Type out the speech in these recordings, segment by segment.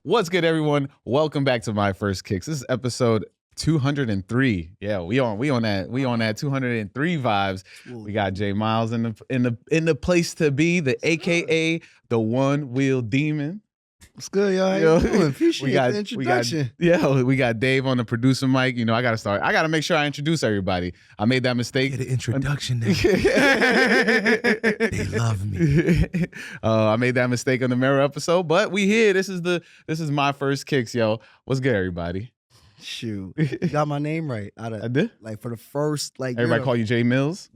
What's good, everyone? Welcome back to My First Kicks. This is episode 203. Yeah, we on that 203 vibes. We got Jae Milez in the place to be, the AKA the one wheel demon. What's good, y'all? How you doing? Appreciate the introduction. We got Dave on the producer mic. You know, I gotta make sure I introduce everybody. I made that mistake. Get an introduction now. They love me. I made that mistake on the mirror episode, but we here. This is My First Kicks, yo. What's good, everybody? Shoot, you got my name right. I did. Like for the first, everybody call you Jae Milez.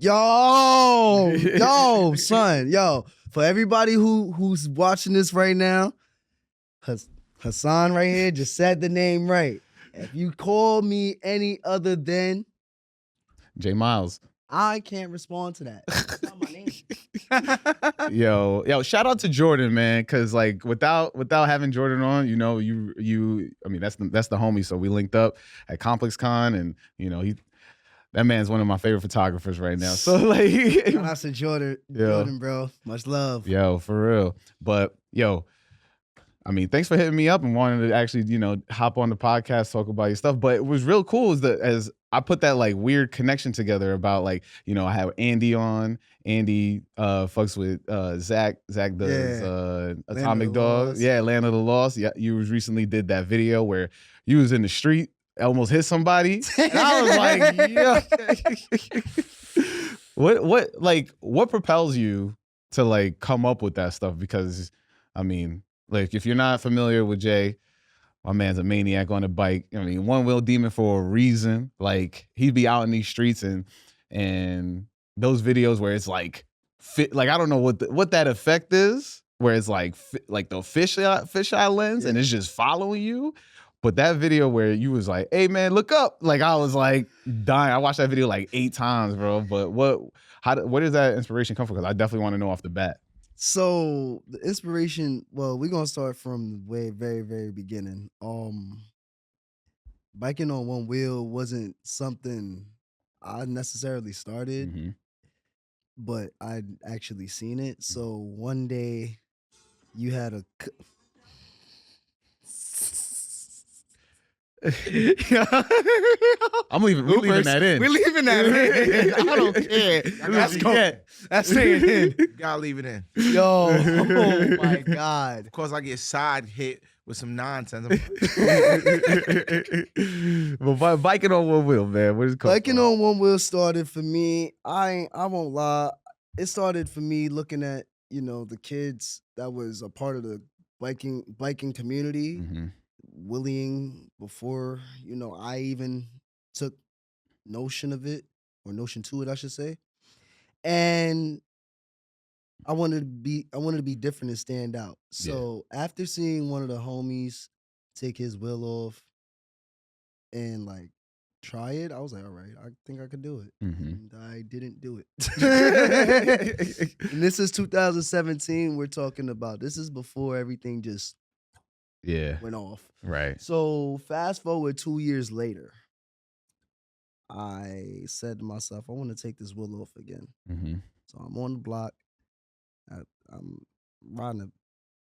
Yo, son, yo. For everybody who's watching this right now, Hassan right here just said the name right. If you call me any other than Jae Milez, I can't respond to that. That's not my name. Yo, shout out to Jordan, man, because like without having Jordan on, you know, I mean that's the homie. So we linked up at Complex Con, and you know that man's one of my favorite photographers right now. So like, shout out to Jordan, bro, much love. Yo, for real. But yo, I mean, thanks for hitting me up and wanting to actually, you know, hop on the podcast, talk about your stuff. But it was real cool is that as I put that like weird connection together about like, you know, I have Andy on. Andy fucks with Zach. Zach does Atomic Dog. Yeah, Land of the Lost. Yeah, you recently did that video where you was in the street, almost hit somebody. And I was like, yeah. What propels you to like come up with that stuff? Because I mean, like, if you're not familiar with Jay, my man's a maniac on a bike. I mean, one wheel demon for a reason. Like, he'd be out in these streets and those videos where it's like, like I don't know what that effect is, where it's like the fisheye lens and it's just following you. But that video where you was like, "Hey man, look up!" Like I was like dying. I watched that video like 8 times, bro. But where does that inspiration come from? Because I definitely want to know off the bat. So the inspiration, well, we're gonna start from the very, very beginning. Biking on one wheel wasn't something I necessarily started, but I'd actually seen it. So one day you had a we're leaving that in. We're leaving that in. I don't care. That's staying in. You gotta leave it in. Yo, oh my God. Of course, I get side hit with some nonsense. But biking on one wheel, man. What is it called? Biking on one wheel started for me. I won't lie. It started for me looking at, you know, the kids that was a part of the biking community. Willieing before, you know, I even took notion to it, I should say. And I wanted to be different and stand out. So after seeing one of the homies take his wheel off and like try it, I was like, all right, I think I could do it. And I didn't do it. And this is 2017 we're talking about. This is before everything just went off. Right. So fast forward 2 years later, I said to myself, I want to take this wheel off again. So I'm on the block. I'm riding a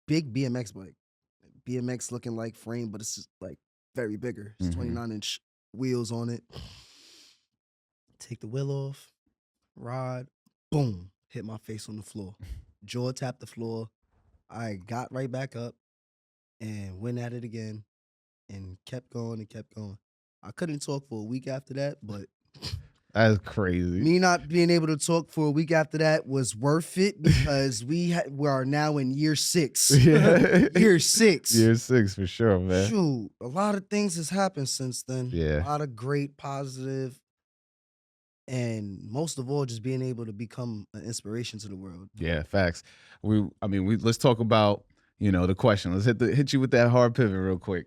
big BMX bike. BMX looking like frame, but it's just like very bigger. It's 29-inch wheels on it. Take the wheel off, ride, boom, hit my face on the floor. Jaw tapped the floor. I got right back up and went at it again and kept going and kept going. I couldn't talk for a week after that, but that's crazy. Me not being able to talk for a week after that was worth it because we are now in year 6. Year 6. Year 6 for sure, man. Shoot, a lot of things has happened since then. Yeah. A lot of great, positive, and most of all, just being able to become an inspiration to the world. Yeah, facts. Let's talk about, you know, the question. Let's hit you with that hard pivot real quick.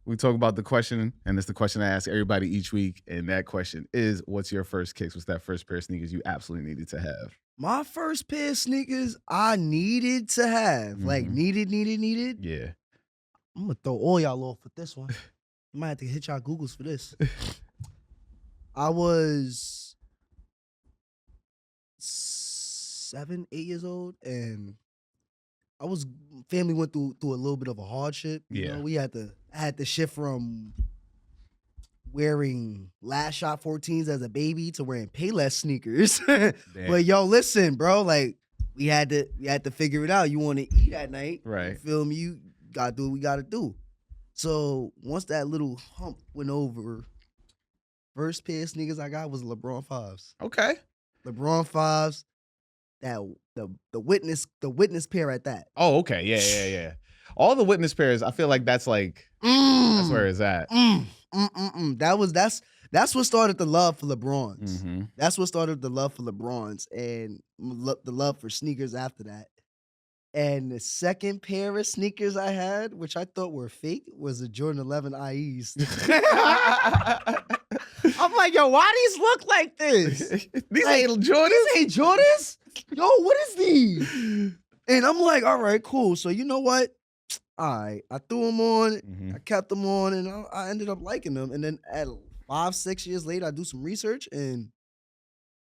We talk about the question, and it's the question I ask everybody each week. And that question is, what's your first kicks? What's that first pair of sneakers you absolutely needed to have? My first pair of sneakers I needed to have. Like, needed. Yeah. I'm going to throw all y'all off with this one. I might have to hit y'all Googles for this. I was 7, 8 years old, and family went through a little bit of a hardship. You know, we had to shift from wearing last shot 14s as a baby to wearing Payless sneakers. But yo, listen, bro, like we had to figure it out. You want to eat at night, right? You feel me? You gotta do what we gotta do. So once that little hump went over, first pair of sneakers I got was LeBron 5s. Okay. LeBron 5s. That the witness pair at that. Oh, okay. Yeah. All the witness pairs, I feel like that's like that's where it's at. That's what started the love for LeBrons. Mm-hmm. That's what started the love for LeBrons and the love for sneakers after that. And the second pair of sneakers I had, which I thought were fake, was the Jordan 11 IEs. I'm like, yo, why these look like this? These ain't Jordans? These ain't Jordans? Yo, what is these? And I'm like, all right, cool. So you know what? All right, I threw them on, I kept them on, and I ended up liking them. And then at 5-6 years later, I do some research, and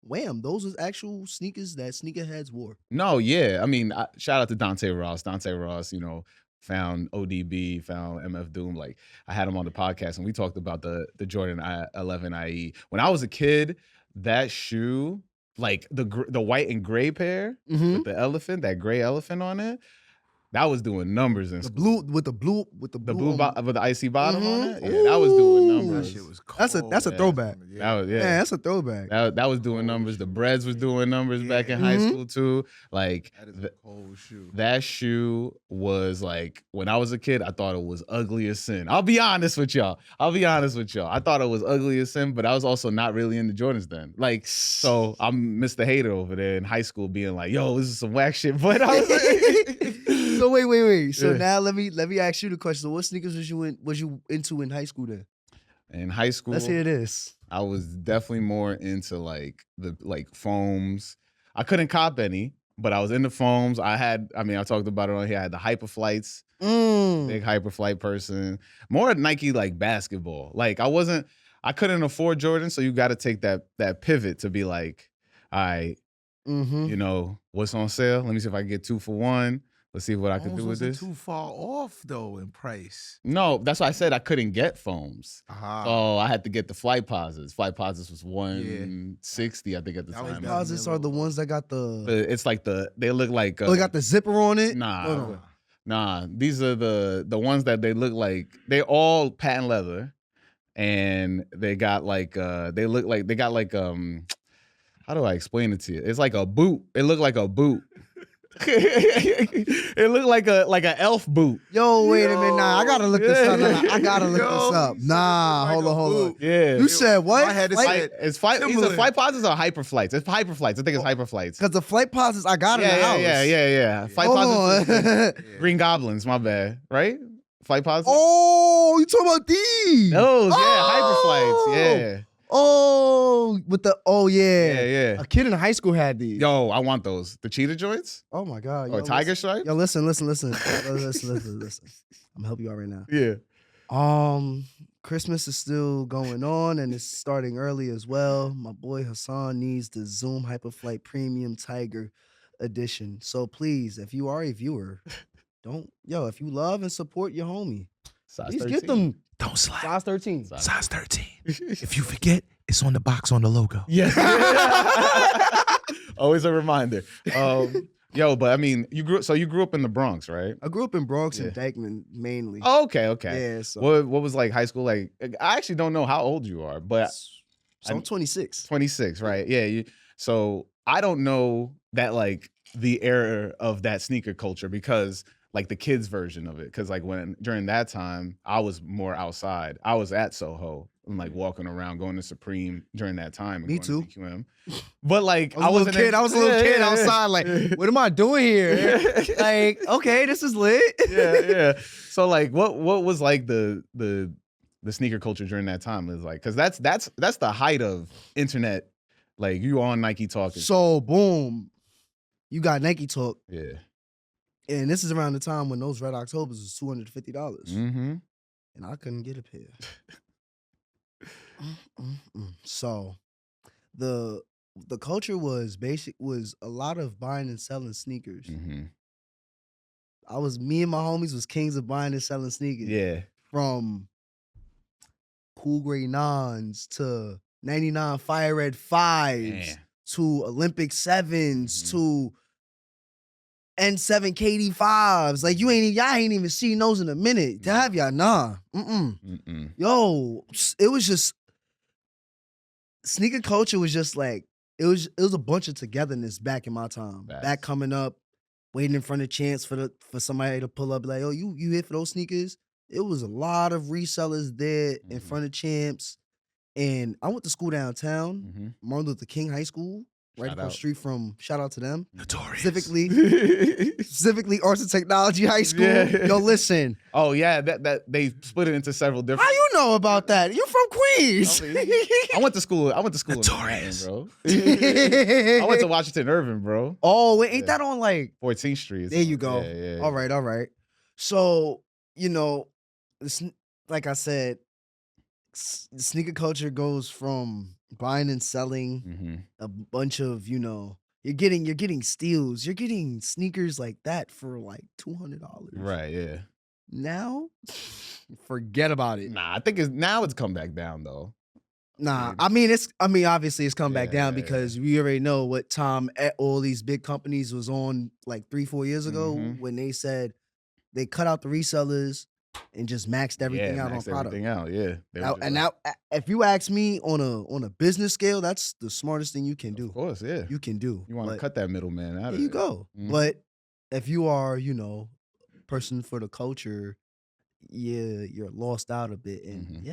wham, those was actual sneakers that sneakerheads wore. No, yeah. I mean, shout out to Dante Ross. Dante Ross, you know, found ODB, found MF Doom. Like, I had him on the podcast, and we talked about the Jordan 11 IE. When I was a kid, that shoe, like the white and gray pair with the elephant, that gray elephant on it, that was doing numbers in school. With the blue with the icy bottom on it. Yeah, that was doing numbers. That shit was cold. That's a throwback. That was, yeah, that's a throwback. That was doing numbers. The Breads was doing numbers back in high school too. Like that is a cold shoe. That shoe was like, when I was a kid, I thought it was ugly as sin. I'll be honest with y'all. I thought it was ugly as sin, but I was also not really into Jordans then. Like, so I'm Mr. Hater over there in high school being like, yo, this is some whack shit. But I was like, so wait. So now let me ask you the question. So what sneakers was you into in high school then? In high school, let's hear this. I was definitely more into like the foams. I couldn't cop any, but I was into foams. I talked about it on here. I had the Hyperflights, big Hyperflight person. More Nike like basketball. Like I couldn't afford Jordan, so you got to take that pivot to be like, all right, you know, what's on sale? Let me see if I can get 2 for 1. Let's see what I can do with this. Too far off though in price. No, that's why I said I couldn't get foams. So I had to get the Flight Posits. Flight Posits was $160, I think, at the time. Posits are the ones that got it's like they look like they got the zipper on it. Nah. These are the ones that they look like they all patent leather, and they got like how do I explain it to you? It's like a boot. It looked like a boot. It looked like an elf boot. Yo, wait a minute. Nah, I gotta look this up. Nah, hold on. Yeah. You said what? It's either Flight Posits or Hyperflights. It's Hyperflights. I think it's Hyperflights. Because the Flight Posits I got in the house. Yeah. Flight Posits. Green Goblins, my bad. Right? Flight Posits? Oh, you talking about these? Those, Hyperflights. Yeah. Yeah. A kid in high school had these. Yo, I want those. The cheetah joints? Oh my God. Or tiger stripes? Yo, listen. Listen. I'm gonna help you out right now. Yeah. Christmas is still going on and it's starting early as well. My boy Hassan needs the Zoom Hyperflight Premium Tiger Edition. So please, if you are a viewer, if you love and support your homie, please get them. Don't slide. Size 13. Size 13. If you forget, it's on the box on the logo. Yes. Always a reminder. Yo, but I mean, you grew up in the Bronx, right? I grew up in Bronx and Dykeman mainly. Oh, okay. Yeah. So what was like high school like? I actually don't know how old you are, but I'm 26. 26, right? Yeah. So I don't know that like the era of that sneaker culture because like the kids version of it. Because like during that time, I was more outside. I was at Soho and like walking around, going to Supreme during that time. Me too. CQM. But like I was a little kid outside. Like, what am I doing here? Like, okay, this is lit. Yeah. So like, what was like the sneaker culture during that time? Is like, because that's the height of internet. Like you on Nike Talk. So boom, you got Nike Talk. Yeah. And this is around the time when those Red Octobers was $250. Mm-hmm. And I couldn't get a pair. So the culture was a lot of buying and selling sneakers. Mm-hmm. me and my homies was kings of buying and selling sneakers. Yeah. From Cool Gray 9s to 99 Fire Red 5s to Olympic 7s to N7 KD 5s. Like y'all ain't even seen those in a minute. To have y'all, nah. Yo, it was just sneaker culture was just like it was a bunch of togetherness back in my time. Back coming up, waiting in front of Chance for somebody to pull up like, oh, you here for those sneakers? It was a lot of resellers there in front of Champs. And I went to school downtown, Martin Luther King High School, right across the street from, shout out to them. Notorious. Specifically Arts and Technology High School. Yeah. Yo, listen. Oh, yeah, that they split it into several different. How you know about that? You from Queens. I went to school Notorious. in Manhattan, bro. I went to Washington Irving, bro. Oh, wait, ain't that on like 14th Street? There you go. Yeah. All right. So, like I said, sneaker culture goes from buying and selling a bunch of, you're getting steals. You're getting sneakers like that for like $200. Right, yeah. Now, forget about it. Nah, I think it's come back down though. Nah, I mean obviously it's come back down because we already know what time all these big companies was on like 3-4 years ago when they said they cut out the resellers and just maxed everything out on product. Now, if you ask me on a business scale, that's the smartest thing you can do. Of course, yeah. You can do. You want to cut that middleman out of it. There you go. But if you are, person for the culture, you're lost out a bit. And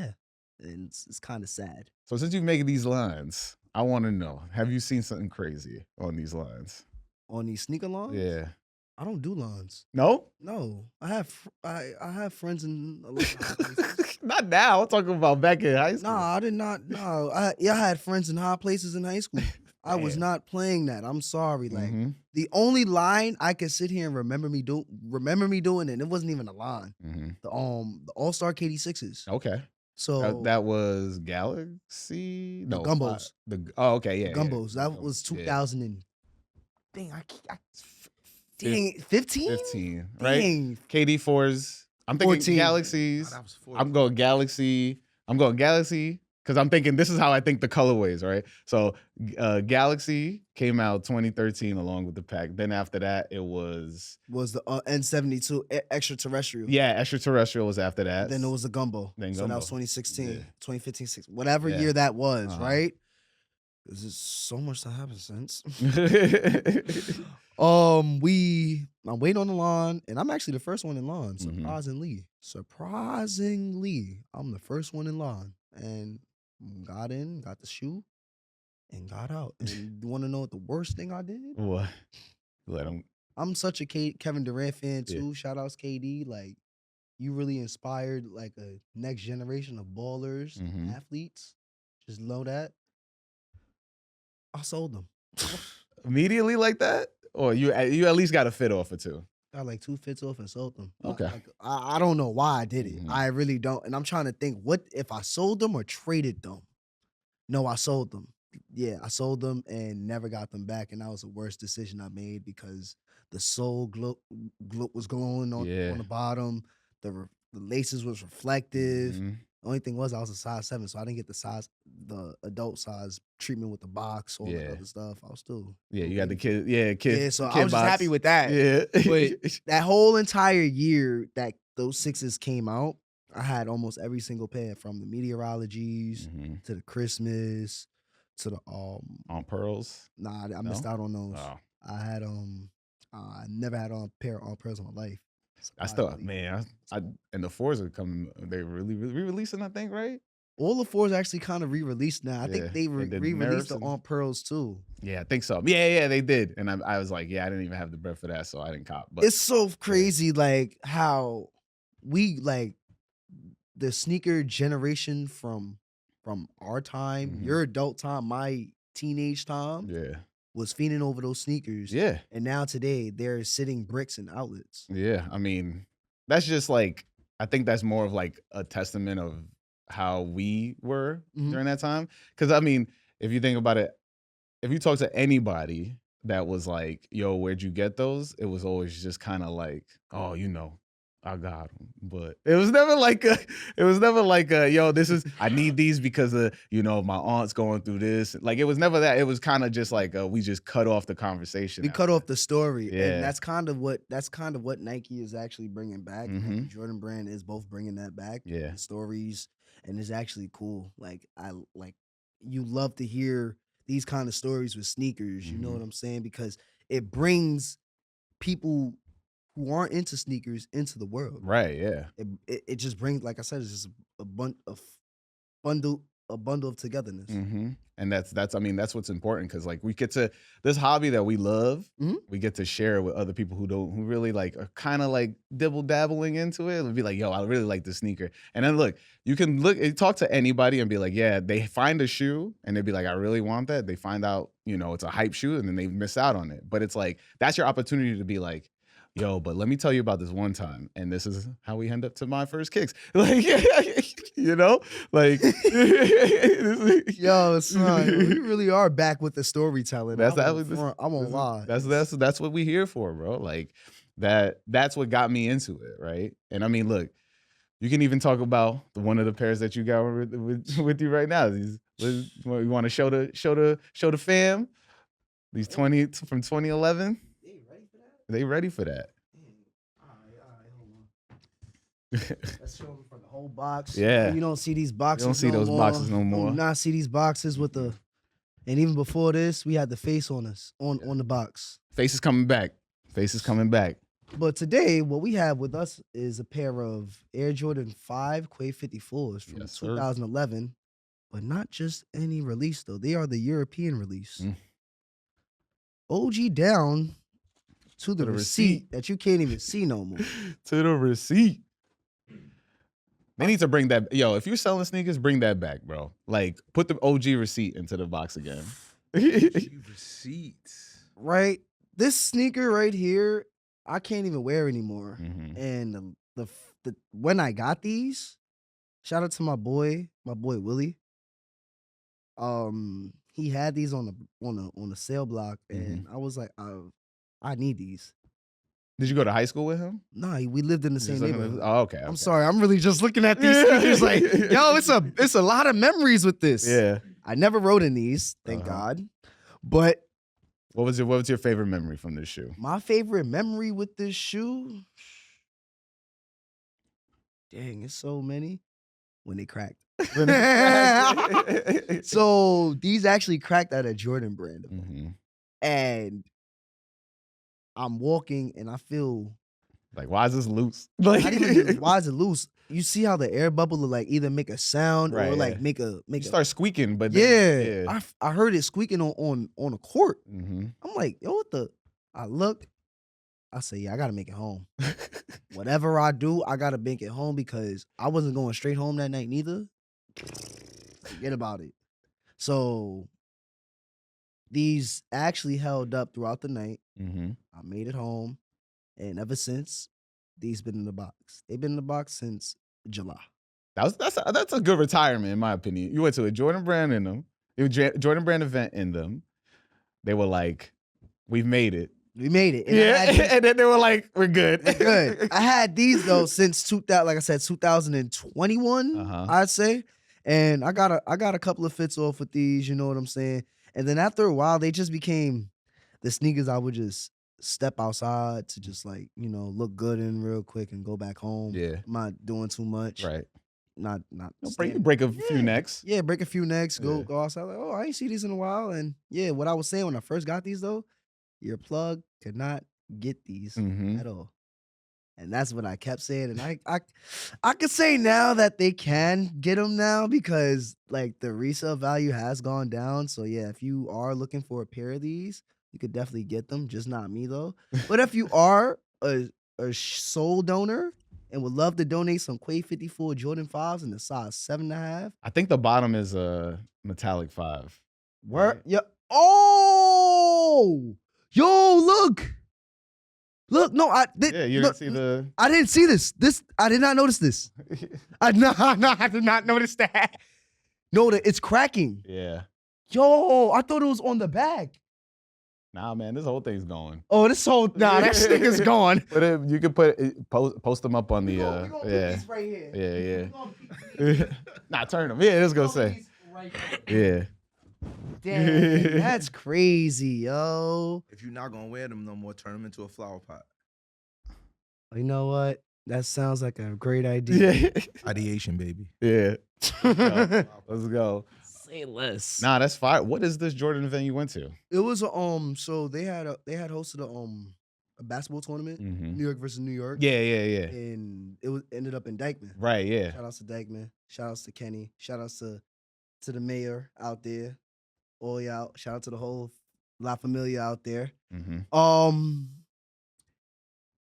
and it's kind of sad. So since you make these lines, I want to know, have you seen something crazy on these lines? On these sneaker lines? Yeah. I don't do lawns. No? No. I have friends in a lot of high places. Not now. I'm talking about back in high school. Nah, I did not. No. I had friends in high places in high school. I was not playing that. I'm sorry. Like the only line I could sit here and remember me doing, and it wasn't even a line. The All-Star KD6s. Okay. So that was Galaxy? No. Gumbos. Okay, yeah. Gumbos. Yeah. That was 2000 and dang, 15? 15, right? Dang. KD4s. I'm thinking 14. Galaxies. Oh, that was 14. I'm going Galaxy because I'm thinking this is how I think the colorways, right? So Galaxy came out 2013 along with the pack. Then after that, it was the N72 extraterrestrial. Yeah, extraterrestrial was after that. Then it was the Gumbo. That was 2016, 2015, 16, whatever year that was, right? There's just so much that happened since. I'm waiting on the lawn, and I'm actually the first one in lawn. Surprisingly, I'm the first one in lawn, and got in, got the shoe, and got out. And you want to know what the worst thing I did? What? Let him. I'm such a Kevin Durant fan too. Shout outs KD. Like, you really inspired like a next generation of ballers, athletes. Just know that. I sold them immediately like that, or you at least got a fit off or two. Got like 2 fits off and sold them. Okay, I don't know why I did it. I really don't, and I'm trying to think what if I sold them or traded them. No, I sold them. Yeah, I sold them and never got them back, and that was the worst decision I made because the sole glow was glowing on the bottom. The laces was reflective. The only thing was I was a size 7, so I didn't get the adult size treatment with the box, all that other stuff. I was still you got the kid. Yeah, so kid I was just happy with that. Yeah, but that whole entire year that those 6s came out, I had almost every single pair from the meteorologies to the Christmas to the on pearls. Nah, I missed out on those. Oh. I had I never had a pair of on pearls in my life. I still, man, and the 4s are coming. They really re-releasing, I think, right? All the 4s actually kind of re-released now. I think they re-released the on pearls too. Yeah, I think so. Yeah, they did. And I was like, I didn't even have the breath for that, so I didn't cop. But it's so crazy, like how we like the sneaker generation from our time, your adult time, my teenage time. Yeah. Was fiending over those sneakers. Yeah. And now today they're sitting bricks in outlets. Yeah. I mean, that's just like, I think that's more of like a testament of how we were during that time. Because I mean, if you think about it, if you talk to anybody that was like, yo, where'd you get those? It was always just kind of like, oh, I got them. But it was never like yo, I need these because of, my aunt's going through this. Like, it was never that. It was kind of just like, we just cut off the conversation. We cut off the story. Yeah. And that's kind of what Nike is actually bringing back. Mhm. And the Jordan brand is both bringing that back. Yeah. The stories. And it's actually cool. You love to hear these kind of stories with sneakers. You know what I'm saying? Because it brings people who aren't into sneakers into the world. Right, yeah. It just brings, like I said, it's just a bundle of togetherness. And that's what's important, because like we get to this hobby that we love, we get to share it with other people who really like are kind of like dabbling into it. It'll be like, yo, I really like this sneaker. And then look, you can talk to anybody and be like, yeah, they find a shoe and they'd be like, I really want that. They find out, it's a hype shoe, and then they miss out on it. But it's like, that's your opportunity to be like, yo, but let me tell you about this one time, and this is how we end up to my first kicks. Like, like, yo, son, we really are back with the storytelling. I won't lie. That's what we here for, bro. Like, that's what got me into it, right? And I mean, look, you can even talk about one of the pairs that you got with you right now. You want to show the fam these 20 from 2011. They ready for that. All right, hold on. Let's show them from the whole box. Yeah. You don't see these boxes. You don't see those boxes no more. You do not see these boxes with the, and even before this, we had the face on us, on the box. Face is coming back. But today, what we have with us is a pair of Air Jordan 5 Quay 54s from 2011. But not just any release, though. They are the European release. OG down to the receipt that you can't even see no more. To the receipt. They need to bring that. Yo, if you're selling sneakers, bring that back, bro. Like, put the OG receipt into the box again. Receipts. Right? This sneaker right here, I can't even wear anymore. And the when I got these, shout out to my boy Willie. He had these on a sale block, and I was like, I need these. Did you go to high school with him? No, we lived in the same neighborhood. Oh, okay. I'm sorry. I'm really just looking at these sneakers like, yo, it's a lot of memories with this. Yeah. I never rode in these, thank God. But what was your favorite memory from this shoe? My favorite memory with this shoe? Dang, it's so many. When they cracked. So these actually cracked at a Jordan brand. And I'm walking and I feel like, why is this loose? Like, not even why is it loose? You see how the air bubble will like either make a sound or like make a start squeaking, but then, I heard it squeaking on a court. I'm like, yo, what the? I look, I say, yeah, I gotta make it home. Whatever I do, I gotta make it home because I wasn't going straight home that night neither. Forget about it. So these actually held up throughout the night. I made it home, and ever since, these been in the box. They've been in the box since July. That's a good retirement, in my opinion. You went to a Jordan brand in them, Jordan brand event in them. They were like, "We've made it. We made it." And and then they were like, "We're good." We're good. I had these though since 2021. I'd say, and I got a couple of fits off with these. You know what I'm saying? And then after a while, they just became the sneakers I would just step outside to just like, look good in real quick and go back home. Yeah. I'm not doing too much. Right. Not break a few necks. Yeah, break a few necks, go outside. Like, oh, I ain't see these in a while. And yeah, what I was saying when I first got these though, your plug could not get these at all. And that's what I kept saying. And I could say now that they can get them now because like the resale value has gone down. So yeah, if you are looking for a pair of these, you could definitely get them. Just not me though. But if you are a soul donor and would love to donate some Quay 54 Jordan 5s in the size 7.5. I think the bottom is a metallic 5. Where? Right? Yeah. Oh, yo, look. Look, no, you didn't see the. I didn't see this. I did not notice this. I did not notice that. No, it's cracking. Yeah. Yo, I thought it was on the back. Nah, man, this whole thing's going. Oh, this whole that sneaker's gone. But you can post them up on the We gonna put these right here. Yeah. We gonna put these Nah, turn them. Yeah, it's gonna say. right here. Yeah. Dang, that's crazy, yo. If you're not gonna wear them no more, turn them into a flower pot. You know what? That sounds like a great idea. Yeah. Ideation, baby. Yeah. Let's go. Say less. Nah, that's fire. What is this Jordan event you went to? It was so they had hosted a basketball tournament, New York versus New York. Yeah. And it ended up in Dyckman. Right, yeah. Shout outs to Dyckman. Shout outs to Kenny. Shout outs to the mayor out there. All y'all. Shout out to the whole La Familia out there.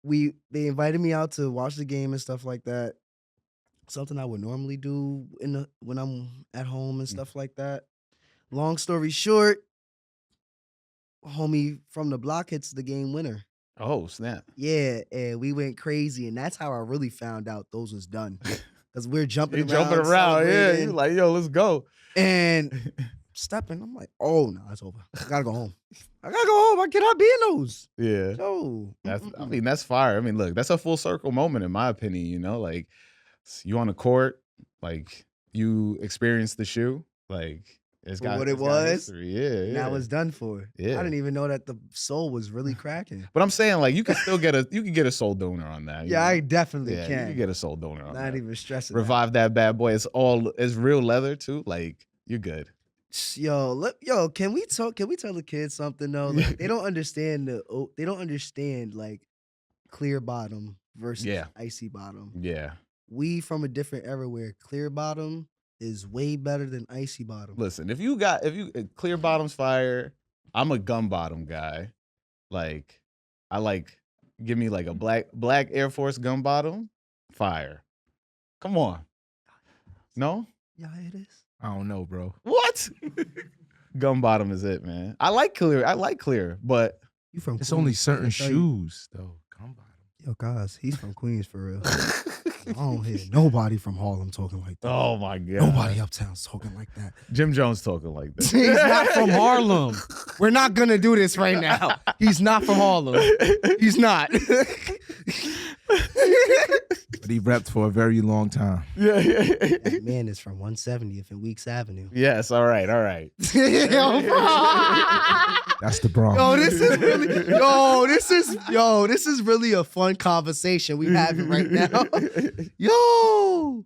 They invited me out to watch the game and stuff like that. Something I would normally do when I'm at home and stuff like that. Long story short, homie from the block hits the game winner. Oh, snap. Yeah, and we went crazy, and that's how I really found out those was done. Because we're jumping You around. jumping around, yeah. celebrating, You like, yo, let's go. And stepping, I'm like, oh no, it's over. I gotta go home. I cannot be in those. Yeah. So I mean, that's fire. I mean, look, that's a full circle moment in my opinion, you know, like you on the court, like you experienced the shoe, like it's got what it it's got was. history. Yeah. Now it's done for. Yeah. I didn't even know that the sole was really cracking. But I'm saying, like, you can still get a soul donor on that. Yeah, I definitely You can. can get a soul donor on that. Not even stressing. Revive that bad boy. It's real leather too. Like, you're good. Yo, can we tell the kids something though? Like, they don't understand like clear bottom versus icy bottom. Yeah. We from a different era where clear bottom is way better than icy bottom. Listen, if you clear bottom's fire, I'm a gum bottom guy. Like, I like give me like a black Air Force gum bottom, fire. Come on. No? Yeah, it is. I don't know, bro. What? Gum bottom is it, man. I like clear, but You from It's Queens, only certain I tell you. shoes, though. Gum bottom. Yo, guys, he's from Queens for real. I don't hear nobody from Harlem talking like that. oh my god. Nobody uptown's talking like that. Jim Jones talking like that. He's not from Harlem. We're not gonna do this right now. He's not from Harlem. He's not. But he repped for a very long time. Yeah. That man is from 170th and Weeks Avenue. Yes, all right. That's the Bronx. This is really a fun conversation we having right now. Yo.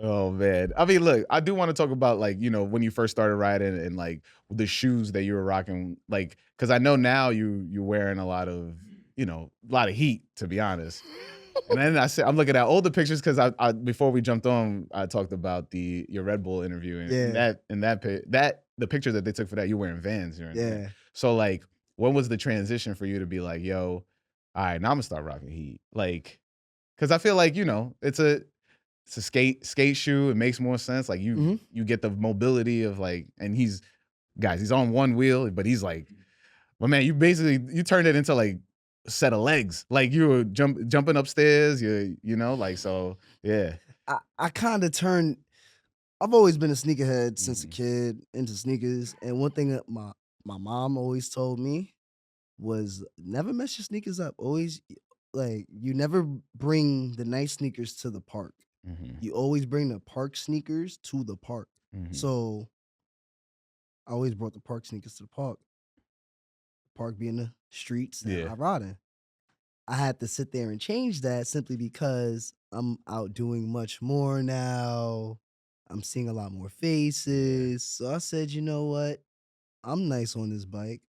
Oh man. I mean, look, I do want to talk about like, you know, when you first started riding and like the shoes that you were rocking, like, cause I know now you're wearing a lot of heat, to be honest. And then I'm looking at older pictures because I before we jumped on, I talked about your Red Bull interview and the picture that they took for that, you're wearing Vans. Yeah. So like, when was the transition for you to be like, yo, all right, now I'm gonna start rocking heat? Like, because I feel like, it's a skate shoe. It makes more sense. Like you get the mobility of like, and he's on one wheel, but he's like, well, man, you turned it into like a set of legs. Like you were jumping upstairs, so yeah. I kind of turned. I've always been a sneakerhead since a kid, into sneakers. And one thing that my mom always told me was never mess your sneakers up. Always, like, you never bring the nice sneakers to the park. You always bring the park sneakers to the park. So I always brought the park sneakers to the park. The park being the streets that I ride in. I had to sit there and change that simply because I'm out doing much more now. I'm seeing a lot more faces. So I said, you know what? I'm nice on this bike.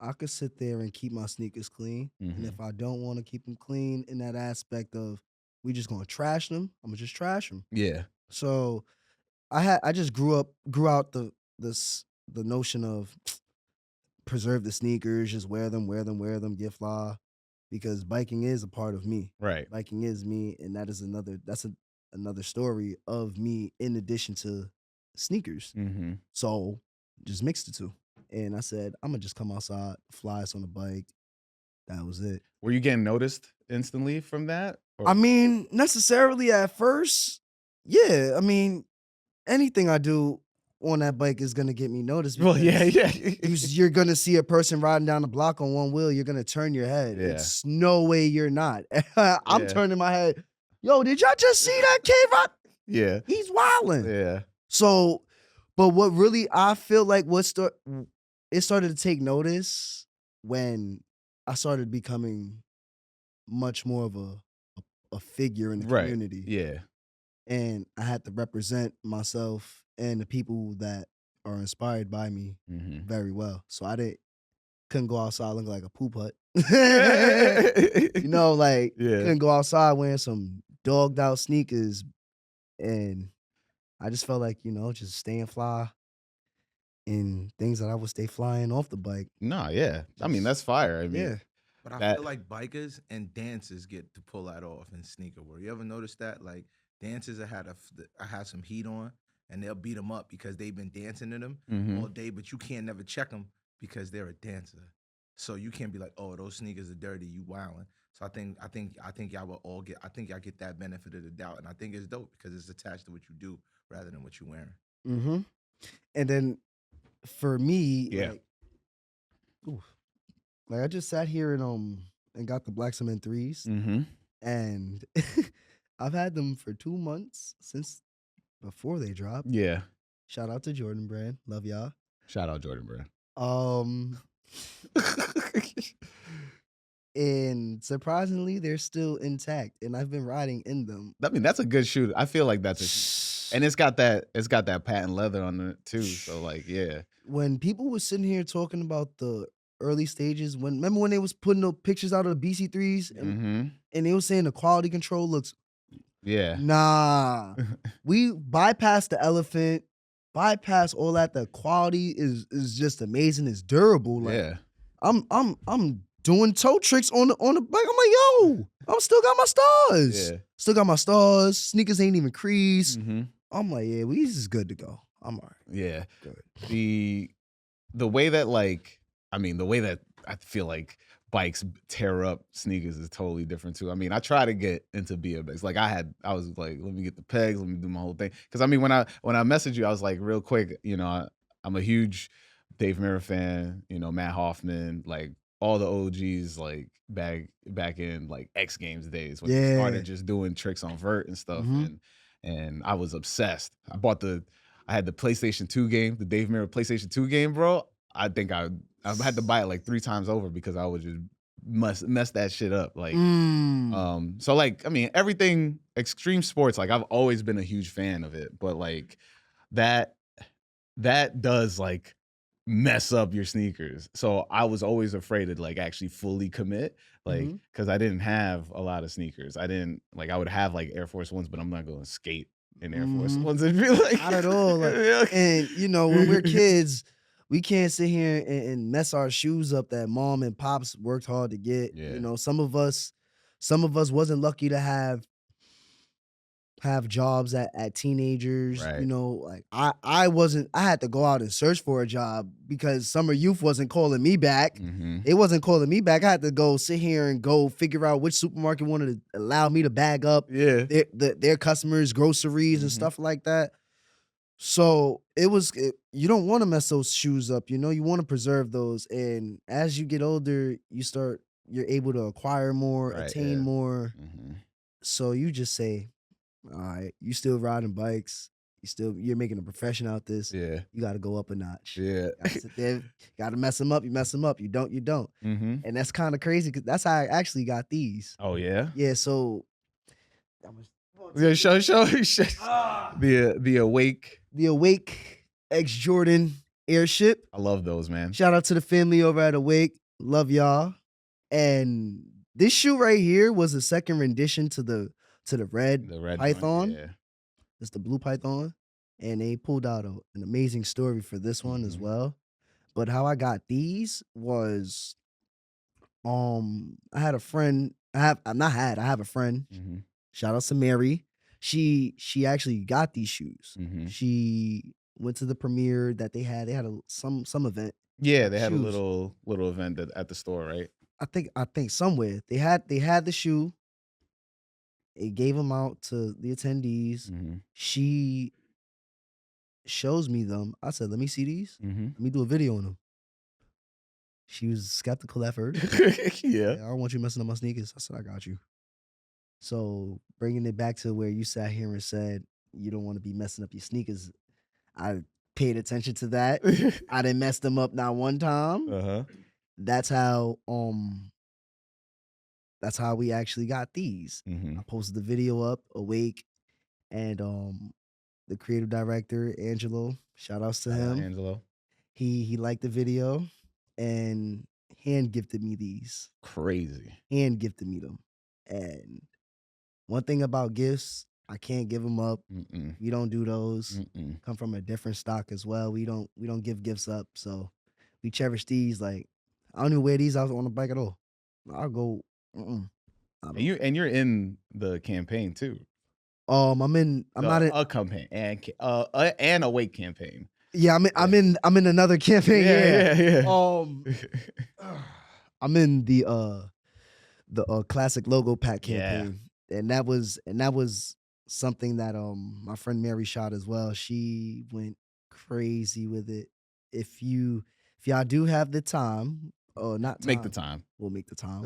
I could sit there and keep my sneakers clean. And if I don't want to keep them clean in that aspect of we just gonna trash them, I'm gonna just trash them. Yeah. So I just grew out the notion of preserve the sneakers, just wear them, get fly. Because biking is a part of me. Right. Biking is me, and that's another story of me in addition to sneakers. So just mixed the two. And I said, I'm gonna just come outside, fly us on the bike. That was it. Were you getting noticed instantly from that? Or? I mean, necessarily at first, yeah. I mean, anything I do, on that bike is gonna get me noticed. Well, yeah. You're gonna see a person riding down the block on one wheel. You're gonna turn your head. Yeah. It's no way you're not. I'm Yeah. turning my head. Yo, did y'all just see that kid? Yeah. He's wilding. Yeah. So, but what really I feel like it started to take notice when I started becoming much more of a figure in the Right. community. Yeah. And I had to represent myself and the people that are inspired by me very well. So couldn't go outside looking like a poop hut. You know, like couldn't go outside wearing some dogged out sneakers. And I just felt like, just staying fly and things that I would stay flying off the bike. No, yeah. I mean, that's fire. I mean, Yeah. But I feel like bikers and dancers get to pull that off in sneaker world. You ever notice that? Like dancers I had some heat on, and they'll beat them up because they've been dancing to them all day, but you can't never check them because they're a dancer. So you can't be like, oh, those sneakers are dirty, you wildin'. So I think y'all will all get. I think y'all get that benefit of the doubt, and I think it's dope because it's attached to what you do rather than what you're wearing. And then for me, Yeah. like I just sat here and got the Black Cement 3s, and I've had them for 2 months since before they dropped. Yeah. Shout out to Jordan Brand, love y'all. Shout out Jordan Brand. And surprisingly, they're still intact, and I've been riding in them. I mean, that's a good shoe. I feel like and it's got that patent leather on it too. So like, yeah. When people were sitting here talking about the early stages, remember when they was putting the pictures out of the BC3s and they were saying the quality control looks. Yeah. Nah, we bypassed the elephant, bypass all that. The quality is just amazing. It's durable. Like, Yeah. I'm doing toe tricks on the bike. I'm like, yo, I'm still got my stars. Yeah. Still got my stars. Sneakers ain't even creased. I'm like, yeah, this is good to go. I'm all right. Yeah. Good. The way that I feel like bikes tear up sneakers is totally different too. I mean, I try to get into BMX. Like I was like, let me get the pegs, let me do my whole thing. Cause I mean, when I messaged you, I was like, real quick, I'm a huge Dave Mirra fan, Matt Hoffman, like all the OGs, like back in like X Games days when they started just doing tricks on vert and stuff. And I was obsessed. I had the PlayStation 2 game, the Dave Mirra PlayStation 2 game, bro. I think I had to buy it like 3 times over because I would just mess that shit up. Like, so like, I mean, everything extreme sports, like I've always been a huge fan of it, but like that does like mess up your sneakers. So I was always afraid to like actually fully commit, like, cause I didn't have a lot of sneakers. I would have like Air Force Ones, but I'm not going to skate in Air Force Ones and be like, not at all. Like, and when we're kids, we can't sit here and mess our shoes up that mom and pops worked hard to get. Yeah. Some of us wasn't lucky to have jobs at teenagers. Right. Like I had to go out and search for a job because Summer Youth wasn't calling me back. It wasn't calling me back. I had to go sit here and go figure out which supermarket wanted to allow me to bag up their customers' groceries and stuff like that. So you don't want to mess those shoes up, you want to preserve those. And as you get older, you're able to acquire more, attain more. So you just say, all right, you still riding bikes, you're making a profession out this. Yeah. You got to go up a notch. Yeah. Gotta sit there, got to mess them up. You mess them up. You don't. And that's kind of crazy because that's how I actually got these. Oh yeah. Yeah. So. Yeah, show the Awake. The Awake X Jordan Airship. I love those, man. Shout out to the family over at Awake. Love y'all. And this shoe right here was a second rendition to the red Python. One, yeah. It's the blue Python. And they pulled out an amazing story for this one as well. But how I got these was I had a friend. I have a friend. Shout out to Mary. She actually got these shoes. She went to the premiere that they had. They had some event. Yeah, they had a little event at the store, right? I think somewhere they had the shoe. It gave them out to the attendees. She shows me them. I said, let me see these. Let me do a video on them. She was skeptical at first. Yeah. I don't want you messing up my sneakers. I said, I got you. So bringing it back to where you sat here and said you don't want to be messing up your sneakers, I paid attention to that. I didn't mess them up not one time. That's how we actually got these. I posted the video up, Awake, and the creative director, Angelo, shout outs to him. Angelo. He liked the video and hand gifted me these. Crazy. Hand gifted me them. And one thing about gifts, I can't give them up. We don't do those. Come from a different stock as well. We don't give gifts up. So we cherish these. Like, I don't even wear these out on the bike at all. I'll go. And you're in the campaign too. I'm not in a campaign and Awake campaign. Yeah, I'm in another campaign. Yeah. I'm in the classic logo pack campaign. And that was something that my friend Mary shot as well. She went crazy with it. If y'all do have the time, not time, make the time. We'll make the time.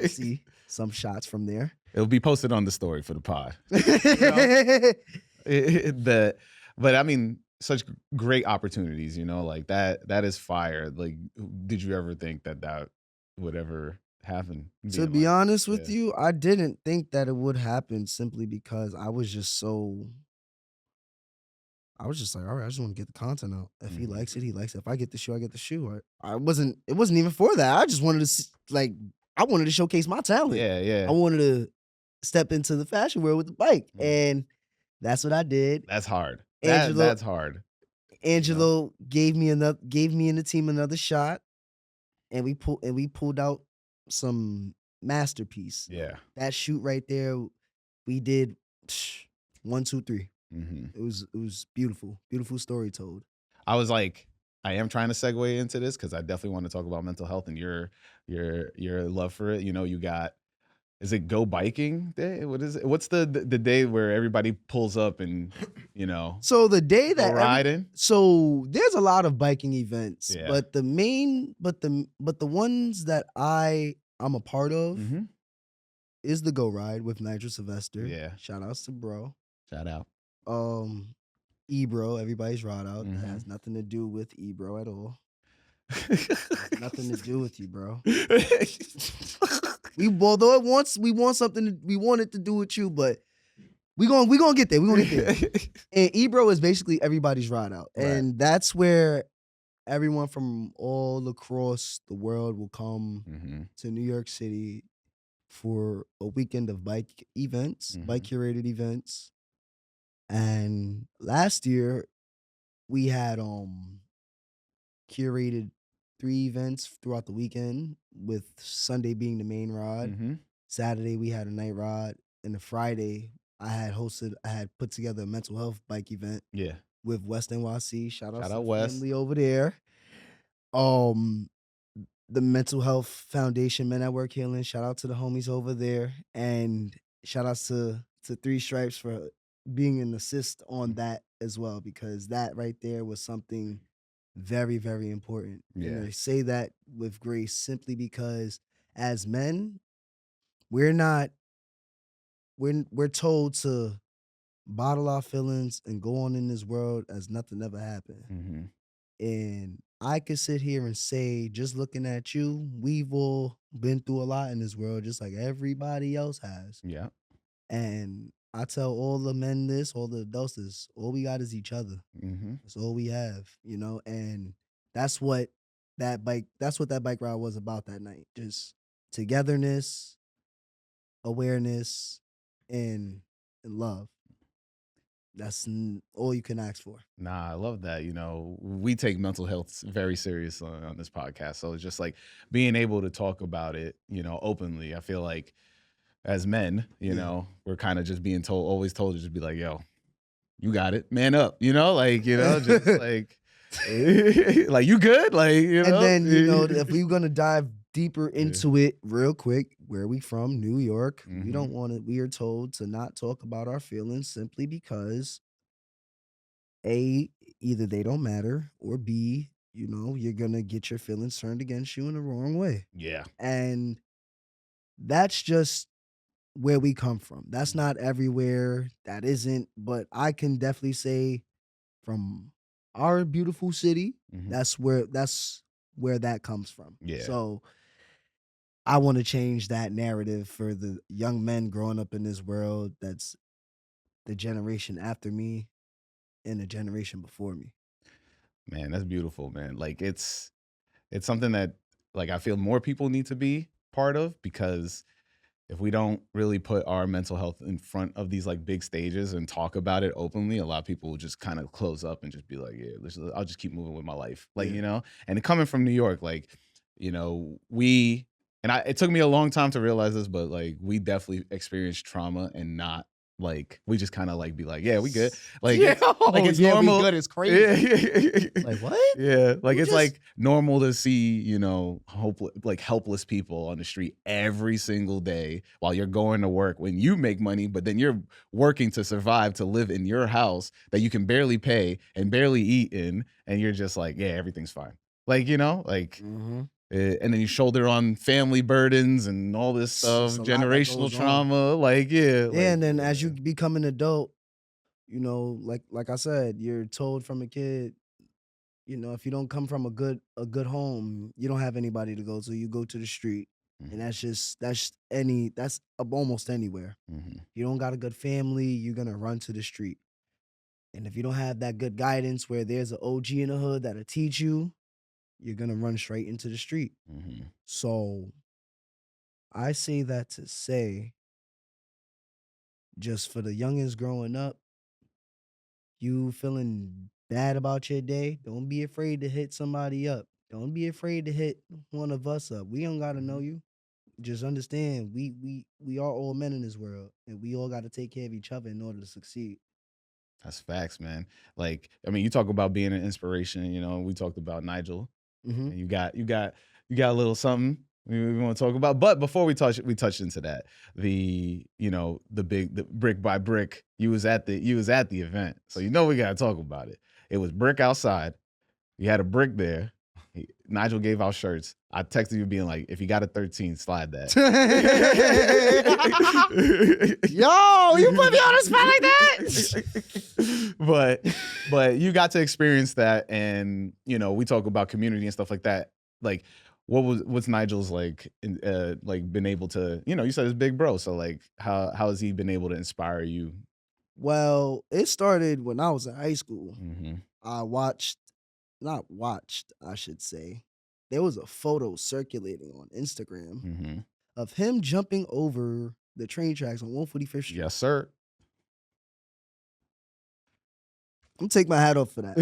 See some shots from there. It'll be posted on the story for the pod. But I mean, such great opportunities, like that is fire. Like, did you ever think that would ever happen? To be honest with you, I didn't think that it would happen simply because I was just like, all right, I just want to get the content out. If he likes it, he likes it. If I get the shoe, I get the shoe. It wasn't even for that. I just wanted to I wanted to showcase my talent. Yeah. I wanted to step into the fashion world with the bike. And that's what I did. That's hard. That's hard. Angelo gave me and the team another shot, and we pulled out some masterpiece. Yeah. That shoot right there, we did 1, 2, 3. It was beautiful. Beautiful story told. I was like, I am trying to segue into this because I definitely want to talk about mental health and your love for it. You got, is it Go Biking Day? What is it? What's the day where everybody pulls up and So the day that riding. So there's a lot of biking events, Yeah. but the ones that I'm a part of is the Go Ride with Nigel Sylvester. Yeah. Shout outs to bro. Shout out. Ebro, everybody's ride out. That has nothing to do with Ebro at all. Nothing to do with you, bro. We want something. We want it to do with you, but we gonna get there. We gonna get there. And Ebro is basically everybody's ride out, and that's where everyone from all across the world will come to New York City for a weekend of bike events, bike curated events. And last year we had curated 3 events throughout the weekend, with Sunday being the main ride. Saturday we had a night ride, and the Friday I had put together a mental health bike event. Yeah. With West NYC. Shout out to West. family over there. The Mental Health Foundation, Men at Work Healing. Shout out to the homies over there, and shout outs to 3 Stripes for being an assist on that as well, because that right there was something very, very important. Yeah. And I say that with grace simply because as men, we're told to bottle our feelings and go on in this world as nothing ever happened. And I could sit here and say, just looking at you, we've all been through a lot in this world, just like everybody else has. Yeah. And I tell all the men this, all the adults this, all we got is each other. That's all we have, and that's what that bike ride was about that night. Just togetherness, awareness, and love. That's all you can ask for. Nah, I love that. We take mental health very serious on this podcast. So it's just like being able to talk about it, openly. I feel like as men, we're kind of just being always told to just be like, yo, you got it, man up, just like, like, you good? Like, And then, if we're going to dive deeper into it real quick, where are we from? New York. We don't want to, we are told to not talk about our feelings simply because either they don't matter, or B, you're gonna get your feelings turned against you in the wrong way. Yeah. And that's just where we come from. That's not everywhere. That isn't, but I can definitely say from our beautiful city, that's where that comes from. Yeah. So I want to change that narrative for the young men growing up in this world. That's the generation after me and the generation before me. Man, that's beautiful, man. Like it's something that like I feel more people need to be part of, because if we don't really put our mental health in front of these like big stages and talk about it openly, a lot of people will just kind of close up and just be like, yeah, I'll just keep moving with my life. Like, and coming from New York, like, it took me a long time to realize this, but like we definitely experienced trauma and not like we just kind of like be like, yeah, we good. Like, it's normal. We good is crazy. Like what? Yeah, like it's like normal to see, helpless people on the street every single day while you're going to work when you make money, but then you're working to survive, to live in your house that you can barely pay and barely eat in, and you're just like, yeah, everything's fine. Like, and then you shoulder on family burdens and all this stuff, generational trauma. Like, and then as you become an adult, like I said, you're told from a kid, if you don't come from a good home, you don't have anybody to go to. You go to the street, and that's almost anywhere. You don't got a good family, you're gonna run to the street. And if you don't have that good guidance where there's an OG in the hood that'll teach you, you're gonna run straight into the street. So I say that to say, just for the youngins growing up, you feeling bad about your day, don't be afraid to hit somebody up. Don't be afraid to hit one of us up. We don't gotta know you. Just understand we are all men in this world, and we all gotta take care of each other in order to succeed. That's facts, man. Like, I mean, you talk about being an inspiration, we talked about Nigel. And you got a little something we want to talk about. But before we touched into that, the brick by brick, you was at the event. So we gotta talk about it. It was brick outside. You had a brick there. Nigel gave out shirts. I texted you being like, if you got a 13, slide that. Yo, you put me on the spot like that. but you got to experience that, and we talk about community and stuff like that. Like, what's Nigel's like been able to, you said it's big bro, so like how has he been able to inspire you? Well, it started when I was in high school. I I should say, there was a photo circulating on Instagram of him jumping over the train tracks on 145th Street. Yes, sir. I'm gonna take my hat off for that.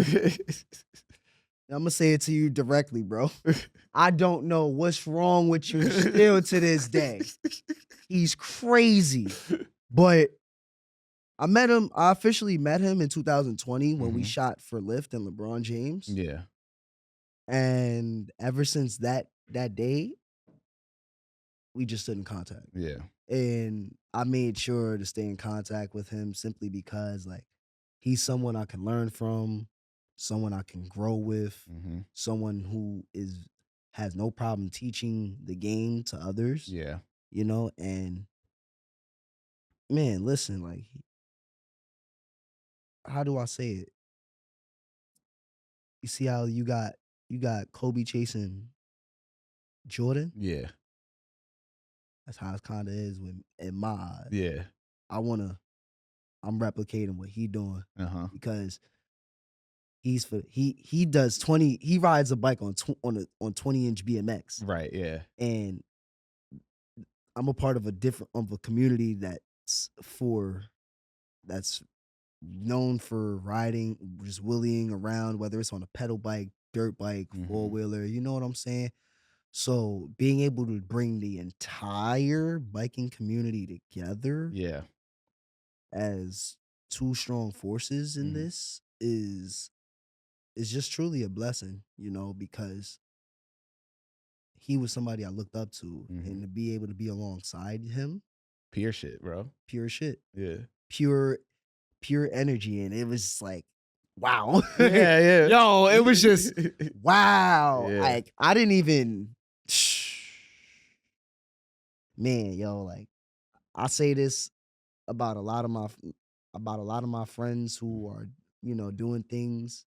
I'm gonna say it to you directly, bro. I don't know what's wrong with you still to this day. He's crazy. But I officially met him in 2020 when we shot for Lyft and LeBron James. Yeah. And ever since that day, we just stood in contact. Yeah. And I made sure to stay in contact with him simply because, like, he's someone I can learn from, someone I can grow with, someone who has no problem teaching the game to others. Yeah. And man, listen, like, how do I say it? You see how you got Kobe chasing Jordan? Yeah. That's how it kind of is in my eyes. Yeah. I'm replicating what he doing because he does 20. He rides a bike on 20-inch BMX. Right. Yeah. And I'm a part of a community that's known for riding, just wheeling around, whether it's on a pedal bike, dirt bike, four-wheeler. You know what I'm saying? So being able to bring the entire biking community together, as two strong forces in this is just truly a blessing, because he was somebody I looked up to, and to be able to be alongside him, pure shit, bro. Pure shit. Yeah. Pure energy, and it was like wow. Yeah. Yo, it was just wow. Yeah. Like I didn't even man, yo, like I say this about a lot of my friends who are, doing things.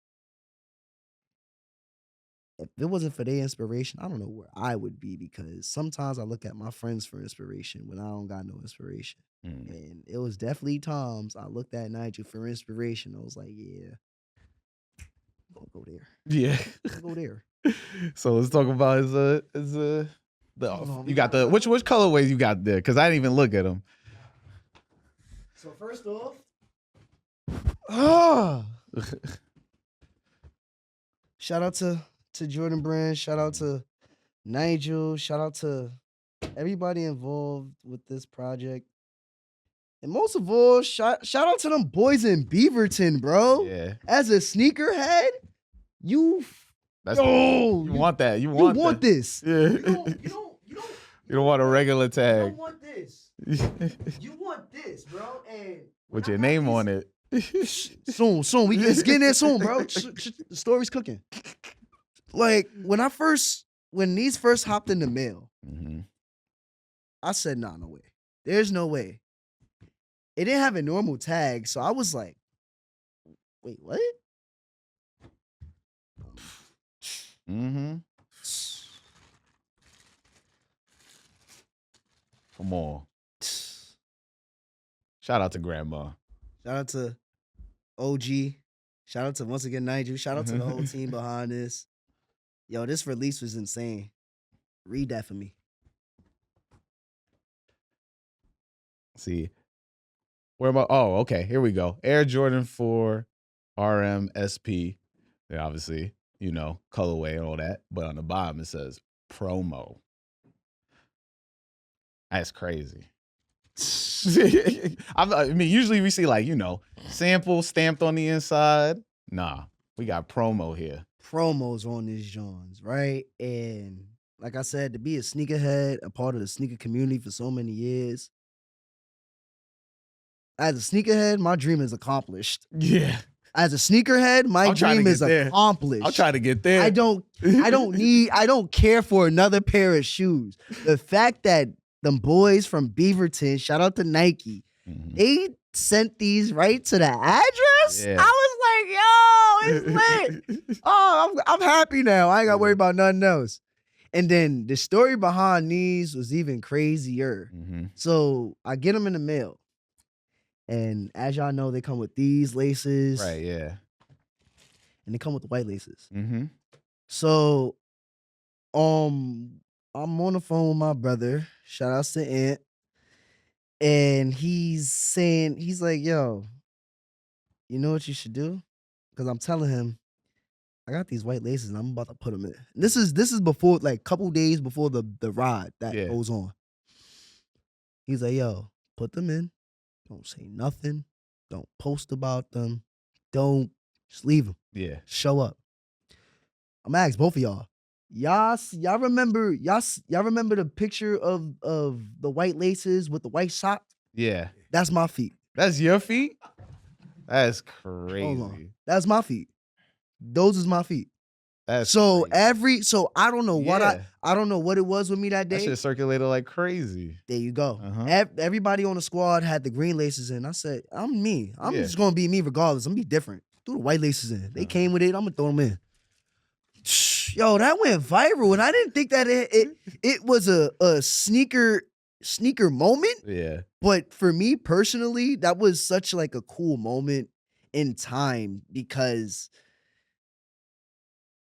If it wasn't for their inspiration, I don't know where I would be because sometimes I look at my friends for inspiration when I don't got no inspiration. And it was definitely times I looked at Nigel for inspiration. I was like, yeah, I'm gonna go there. Yeah. I'm gonna go there. So let's talk about you got the which colorways you got there? Because I didn't even look at them. So first off, shout out to Jordan Brand. Shout out to Nigel. Shout out to everybody involved with this project. And most of all, shout out to them boys in Beaverton, bro. Yeah. As a sneakerhead, you want that. You want this. Yeah. You don't want a regular tag. You don't want this. You want this, bro. And with your name on it. Soon. It's getting there soon, bro. The story's cooking. Like when these first hopped in the mail, I said, nah, no way. There's no way. It didn't have a normal tag, so I was like, wait, what? Come on. Shout out to Grandma. Shout out to OG. Shout out to, once again, Nigel. Shout out to the whole team behind this. Yo, this release was insane. Read that for me. See. Where am I? Oh, okay. Here we go. Air Jordan 4 RM SP. Yeah, obviously, colorway and all that. But on the bottom, it says promo. That's crazy. I mean, usually we see sample stamped on the inside. Nah, we got promo here. Promos on these Johns, right? And like I said, to be a sneakerhead, a part of the sneaker community for so many years. As a sneakerhead, my dream is accomplished. Yeah. As a sneakerhead, my dream is accomplished. I'll try to get there. I don't care for another pair of shoes. The fact that them boys from Beaverton, shout out to Nike, they sent these right to the address. Yeah. I was like, yo, it's lit. Oh, I'm happy now. I ain't got to worry about nothing else. And then the story behind these was even crazier. So I get them in the mail. And as y'all know, they come with these laces. Right, yeah. And they come with the white laces. So, I'm on the phone with my brother. Shout outs to Ant. And he's like, yo, you know what you should do? Because I'm telling him, I got these white laces and I'm about to put them in. This is before, like, couple days before the ride that goes on. He's like, yo, put them in. Don't say nothing. Don't post about them. Don't just leave them. Yeah. Show up. I'm gonna ask both of y'all. Y'all remember the picture of the white laces with the white sock? Yeah. That's my feet. That's your feet? That's crazy. Hold on. That's my feet. Those is my feet. That's so crazy. I don't know what I don't know what it was with me that day. That shit circulated like crazy. There you go. Everybody on the squad had the green laces in. I said, I'm me. I'm just gonna be me regardless. I'm gonna be different. Threw the white laces in. They came with it. I'm gonna throw them in. Yo, that went viral, and I didn't think that it was a sneaker moment. Yeah. But for me personally, that was such like a cool moment in time because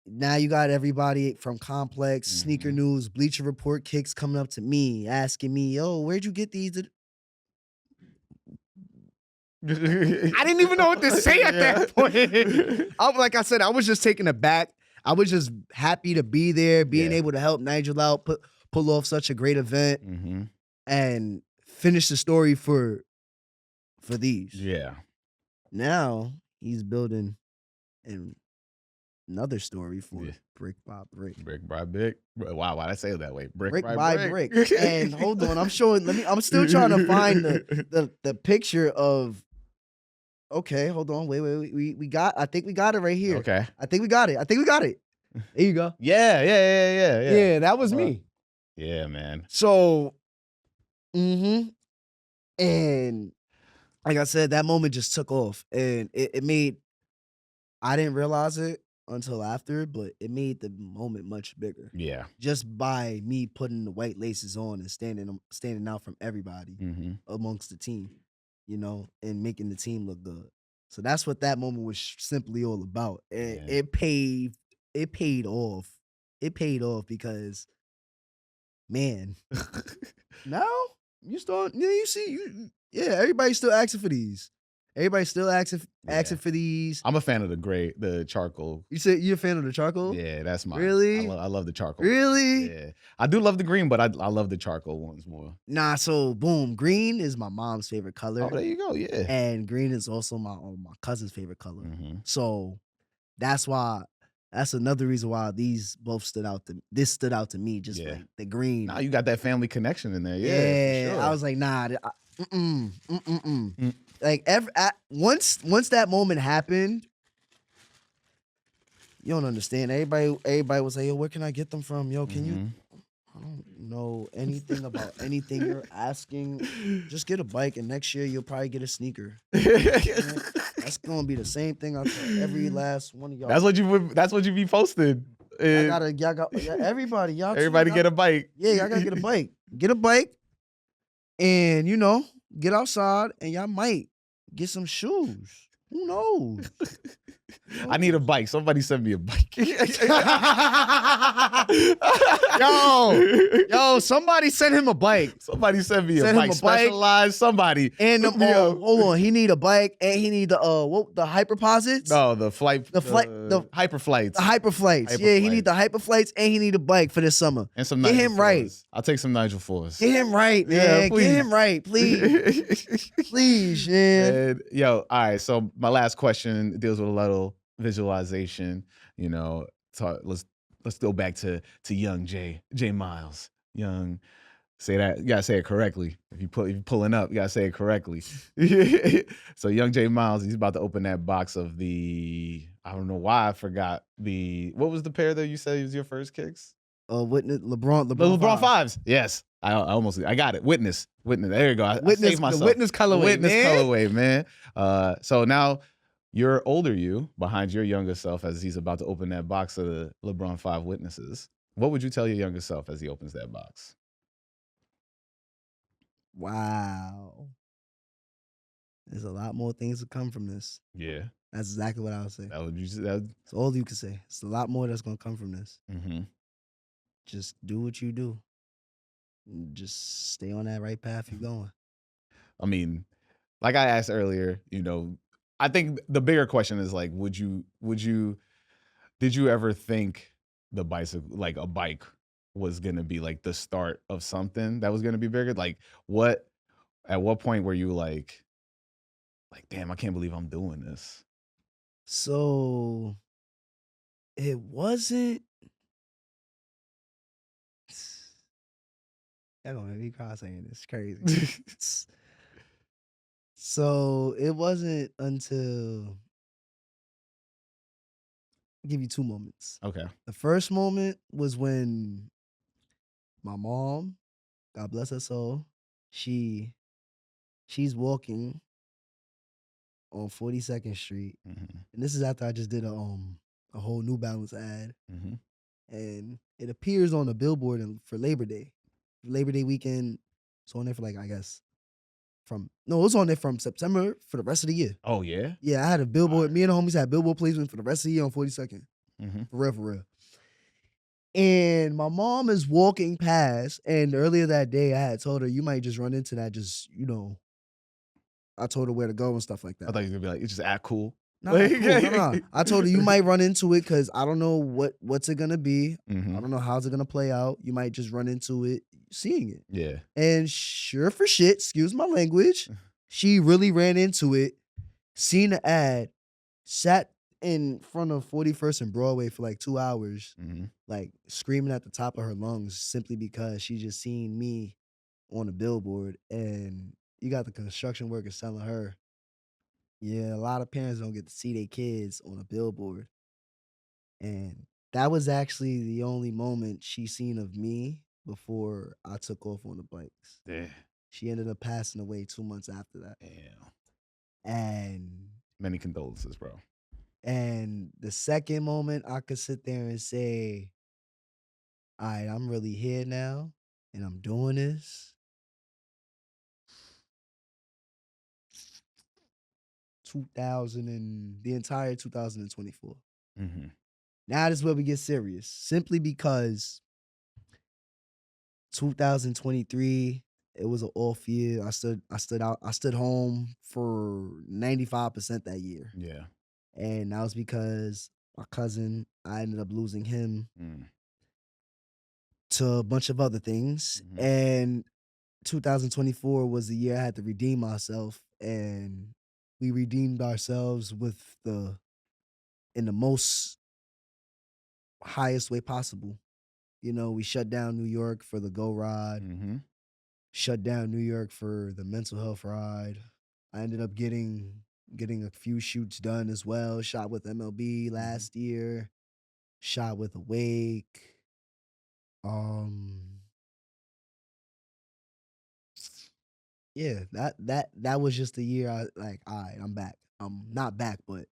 now you got everybody from Complex, Sneaker News, Bleacher Report kicks coming up to me, asking me, yo, where'd you get these? I didn't even know what to say at that point. Like I said, I was just taken aback. I was just happy to be there, being able to help Nigel out, pull off such a great event, and finish the story for these. Yeah. Now he's building another story for Brick by Brick. Brick by Brick. Wow, why'd I say it that way? Brick by Brick. And hold on, I'm still trying to find the picture of Okay, hold on. Wait. I think we got it right here. Okay. I think we got it. There you go. Yeah. Yeah, that was me. Yeah, man. So, and like I said, that moment just took off, and it made. I didn't realize it until after, but it made the moment much bigger. Yeah. Just by me putting the white laces on and standing out from everybody amongst the team, and making the team look good. So that's what that moment was simply all about. And it paid off. It paid off because, man, now you see, everybody's still asking for these. Everybody's still asking for these. I'm a fan of the charcoal. You said you're a fan of the charcoal? Yeah, that's mine. Really? I love the charcoal. Really? Yeah. I do love the green, but I love the charcoal ones more. Nah, so boom, green is my mom's favorite color. Oh, there you go. Yeah. And green is also my cousin's favorite color. So that's another reason why these both stood out to me, just like the green. Now you got that family connection in there. Yeah. For sure. I was like, nah, like once that moment happened, you don't understand. Everybody was like, yo, where can I get them from? Yo, can you? I don't know anything about anything you're asking. Just get a bike, and next year you'll probably get a sneaker. That's gonna be the same thing I tell every last one of y'all. That's what you be posting. Everybody, get a bike. Yeah, y'all gotta get a bike. Get a bike, and get outside, and y'all might get some shoes. Who knows? I need a bike. Somebody send me a bike. Yo, somebody send him a bike. Somebody send me a bike. Specialized somebody. And hold on, he need a bike, and he need the hyperposits. No, the hyperflights. The hyperflights. Yeah, he need the hyperflights, and he need a bike for this summer. And some Get Nigel him right. I'll take some Nigel Force. Get him right, man. Yeah, please. Get him right, please. Please, man. And, all right. So my last question deals with a little visualization. Let's go back to young Jae Milez. Young, say that. You gotta say it correctly. If you're pulling up, you gotta say it correctly. So young Jae Milez, he's about to open that box of the. I don't know why I forgot what was the pair that you said was your first kicks? Witness LeBron. The LeBron fives. Yes. I got it. Witness. There you go. I saved myself. The Witness colorway, colorway, man. So now your older you behind your younger self as he's about to open that box of the LeBron 5 Witnesses. What would you tell your younger self as he opens that box? Wow. There's a lot more things to come from this. Yeah. That's exactly what I would say. That's all you can say. It's a lot more that's going to come from this. Mm-hmm. Just do what you do. Just stay on that right path you're going. I mean, like I asked earlier, I think the bigger question is like, did you ever think the bicycle, like a bike, was gonna be like the start of something that was gonna be bigger? Like at what point were you like, damn, I can't believe I'm doing this? So it wasn't. Y'all gonna make me cry saying this. Crazy. So it wasn't until. I'll give you two moments. Okay. The first moment was when my mom, God bless her soul, she's walking on 42nd Street. Mm-hmm. And this is after I just did a whole New Balance ad. Mm-hmm. And it appears on the billboard for Labor Day. Labor Day weekend. It's on there for it was on there from September for the rest of the year. Oh, yeah? Yeah, I had a billboard. Me and the homies had billboard placement for the rest of the year on 42nd. Mm-hmm. For real. And my mom is walking past, and earlier that day I had told her, you might just run into that, I told her where to go and stuff like that. I thought you were going to be like, you just act cool. No. I told her you might run into it because I don't know what's it gonna be. Mm-hmm. I don't know how's it gonna play out. You might just run into it seeing it. Yeah. And sure for shit, excuse my language, she really ran into it, seen the ad, sat in front of 41st and Broadway for like 2 hours, like screaming at the top of her lungs simply because she just seen me on a billboard, and you got the construction workers telling her, Yeah, a lot of parents don't get to see their kids on a billboard. And that was actually the only moment she seen of me before I took off on the bikes. Yeah. She ended up passing away 2 months after that. Damn. And Many condolences, bro. and the second moment I could sit there and say, all right, I'm really here now and I'm doing this. The entire 2024. Mm-hmm. Now this is where we get serious. Simply because 2023, it was an off year. I stood home for 95% that year. Yeah. And that was because my cousin, I ended up losing him to a bunch of other things. Mhm. And 2024 was the year I had to redeem myself. And we redeemed ourselves in the most highest way possible. You know, we shut down New York for the Go Ride, Mm-hmm. shut down New York for the mental health ride. I ended up getting a few shoots done as well. Shot with MLB last year, shot with Awake. Yeah, that was just the year I like, all right, I'm back. I'm not back, but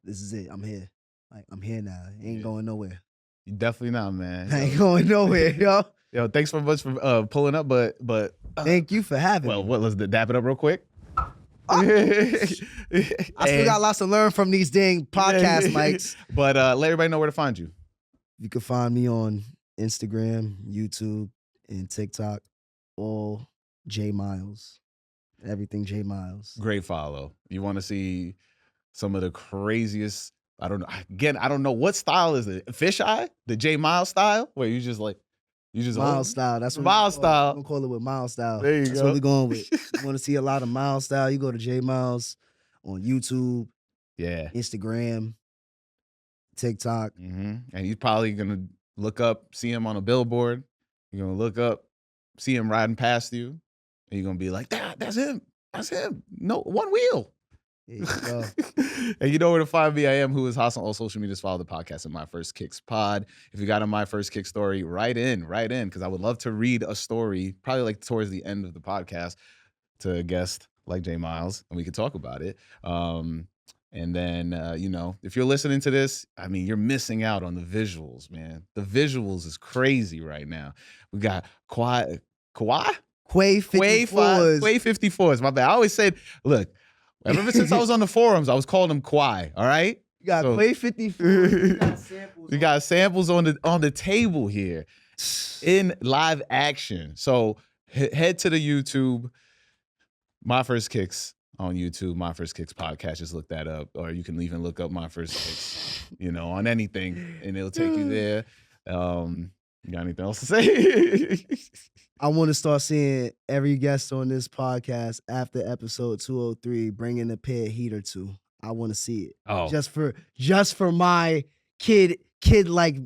this is it. I'm here. Like, I'm here now. Ain't Yeah. going nowhere. You definitely not, man. I ain't going nowhere, yo. Yo, thanks so much for pulling up, but Thank you for having well, me. let's dap it up real quick. I still got lots to learn from these dang podcast mics. But let everybody know where to find you. You can find me on Instagram, YouTube, and TikTok. All Jae Milez. Everything Jae Milez. Great follow. You want to see some of the craziest, I don't know. Again, I don't know what style is it. Fisheye? The Jae Milez style? Where you just Miles style. That's what Miles style. I'm gonna call it with Miles style. There you That's go. what we're going with. You want to see a lot of Miles style? You go to Jae Milez on YouTube, Yeah. Instagram, TikTok. Mm-hmm. And you're probably gonna look up, see him on a billboard. You're gonna look up, see him riding past you, and you're gonna be like, that's him. That's him. No, one wheel. There you go. And you know where to find me. I am Who Is Hot on all social medias. Follow the podcast at My First Kicks Pod. If you got a My First Kick story, write in, because I would love to read a story, probably like towards the end of the podcast, to a guest like Jae Milez, and we could talk about it. And then, you know, if you're listening to this, I mean, you're missing out on the visuals, man. The visuals is crazy right now. We got Quai? Quay 54s. Quay 54s. My bad. I always said, look, ever since I was on the forums, I was calling him Quai. All right. You got Quay 54s. We got samples on the table here in live action. So head to the YouTube, My First Kicks on YouTube, My First Kicks podcast. Just look that up, or you can even look up My First Kicks, you know, on anything, and it'll take you there. You got anything else to say? I want to start seeing every guest on this podcast after episode 203 bringing a pair of heat or two. I want to see it. Oh, Just for my kid, like,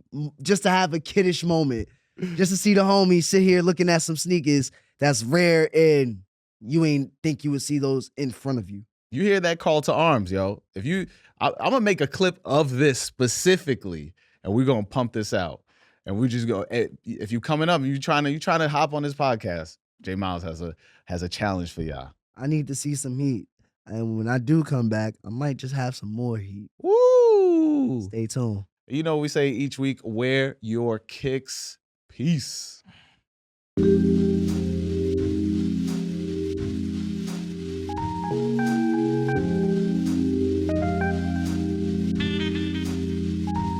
just to have a kiddish moment, just to see the homie sit here looking at some sneakers that's rare and you ain't think you would see those in front of you. You hear that call to arms, yo. I'm gonna make a clip of this specifically, and we're gonna pump this out. And we just go, hey, if you coming up, you trying to hop on this podcast, Jae Milez has a challenge for y'all. I need to see some heat. And when I do come back, I might just have some more heat. Woo! Stay tuned. You know what we say each week, wear your kicks. Peace.